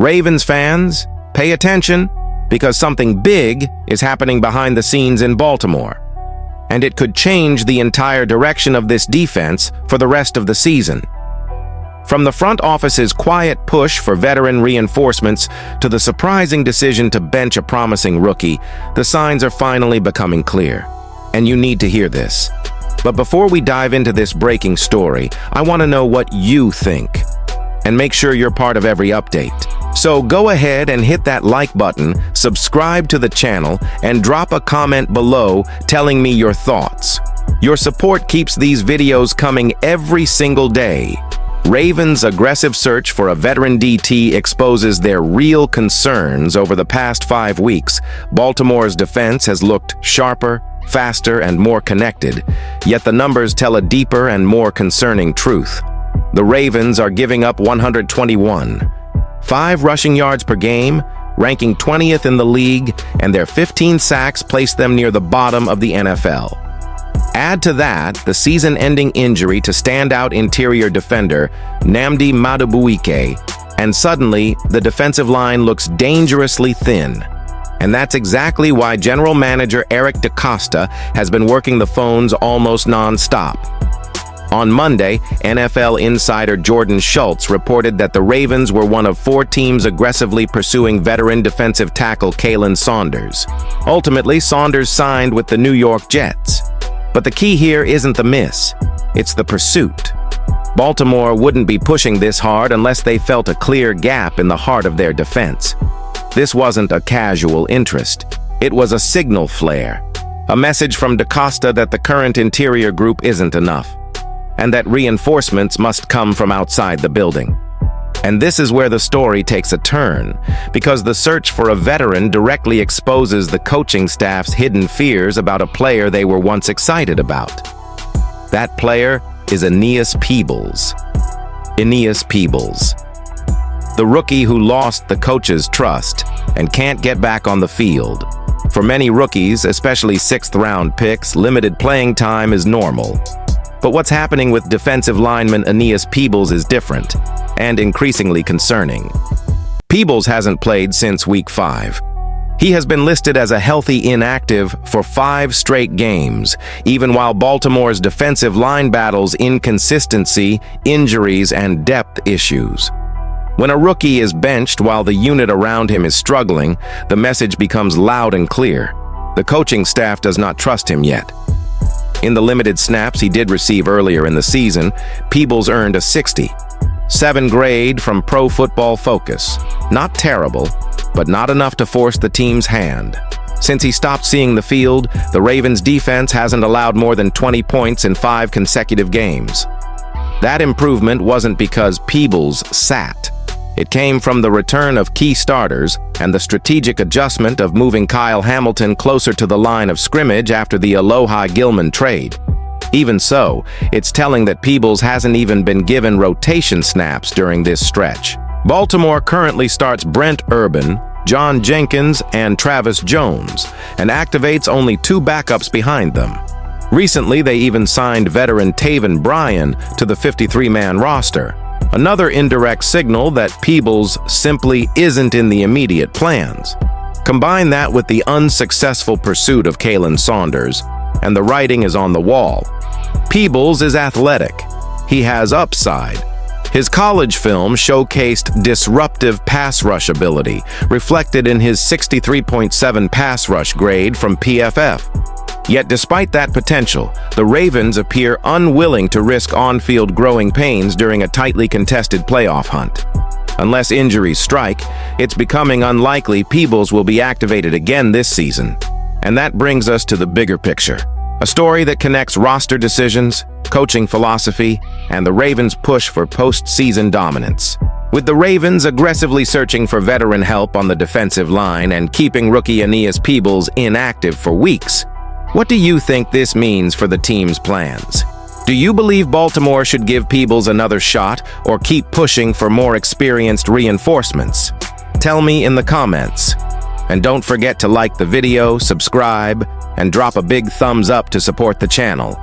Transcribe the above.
Ravens fans, pay attention, because something big is happening behind the scenes in Baltimore, and it could change the entire direction of this defense for the rest of the season. From the front office's quiet push for veteran reinforcements to the surprising decision to bench a promising rookie, the signs are finally becoming clear. And you need to hear this. But before we dive into this breaking story, I want to know what you think. And make sure you're part of every update. So go ahead and hit that like button, subscribe to the channel, and drop a comment below telling me your thoughts. Your support keeps these videos coming every single day. Ravens' aggressive search for a veteran DT exposes their real concerns. Over the past 5 weeks, Baltimore's defense has looked sharper, faster, and more connected, yet the numbers tell a deeper and more concerning truth. The Ravens are giving up 121.5 rushing yards per game, ranking 20th in the league, and their 15 sacks place them near the bottom of the NFL. Add to that the season-ending injury to standout interior defender Nnamdi Madubuike, and suddenly the defensive line looks dangerously thin. And that's exactly why General Manager Eric DeCosta has been working the phones almost non-stop. On Monday, NFL insider Jordan Schultz reported that the Ravens were one of 4 teams aggressively pursuing veteran defensive tackle Kalen Saunders. Ultimately, Saunders signed with the New York Jets. But the key here isn't the miss, it's the pursuit. Baltimore wouldn't be pushing this hard unless they felt a clear gap in the heart of their defense. This wasn't a casual interest, it was a signal flare, a message from DeCosta that the current interior group isn't enough, and that reinforcements must come from outside the building. And this is where the story takes a turn, because the search for a veteran directly exposes the coaching staff's hidden fears about a player they were once excited about. That player is Aeneas Peebles. Aeneas Peebles, the rookie who lost the coach's trust and can't get back on the field. For many rookies, especially 6th-round picks, limited playing time is normal. But what's happening with defensive lineman Aeneas Peebles is different, and increasingly concerning. Peebles hasn't played since Week 5. He has been listed as a healthy inactive for 5 straight games, even while Baltimore's defensive line battles inconsistency, injuries, and depth issues. When a rookie is benched while the unit around him is struggling, the message becomes loud and clear. The coaching staff does not trust him yet. In the limited snaps he did receive earlier in the season, Peebles earned a 67 grade from Pro Football Focus. Not terrible, but not enough to force the team's hand. Since he stopped seeing the field, the Ravens' defense hasn't allowed more than 20 points in 5 consecutive games. That improvement wasn't because Peebles sat. It came from the return of key starters and the strategic adjustment of moving Kyle Hamilton closer to the line of scrimmage after the Aloha Gilman trade. Even so, it's telling that Peebles hasn't even been given rotation snaps during this stretch. Baltimore currently starts Brent Urban, John Jenkins, and Travis Jones, and activates only 2 backups behind them. Recently, they even signed veteran Taven Bryan to the 53-man roster. Another indirect signal that Peebles simply isn't in the immediate plans. Combine that with the unsuccessful pursuit of Kalen Saunders, and the writing is on the wall. Peebles is athletic. He has upside. His college film showcased disruptive pass rush ability, reflected in his 63.7 pass rush grade from PFF. Yet despite that potential, the Ravens appear unwilling to risk on-field growing pains during a tightly contested playoff hunt. Unless injuries strike, it's becoming unlikely Peebles will be activated again this season. And that brings us to the bigger picture. A story that connects roster decisions, coaching philosophy, and the Ravens' push for postseason dominance. With the Ravens aggressively searching for veteran help on the defensive line and keeping rookie Aeneas Peebles inactive for weeks, what do you think this means for the team's plans? Do you believe Baltimore should give Peebles another shot or keep pushing for more experienced reinforcements? Tell me in the comments. And don't forget to like the video, subscribe, and drop a big thumbs up to support the channel.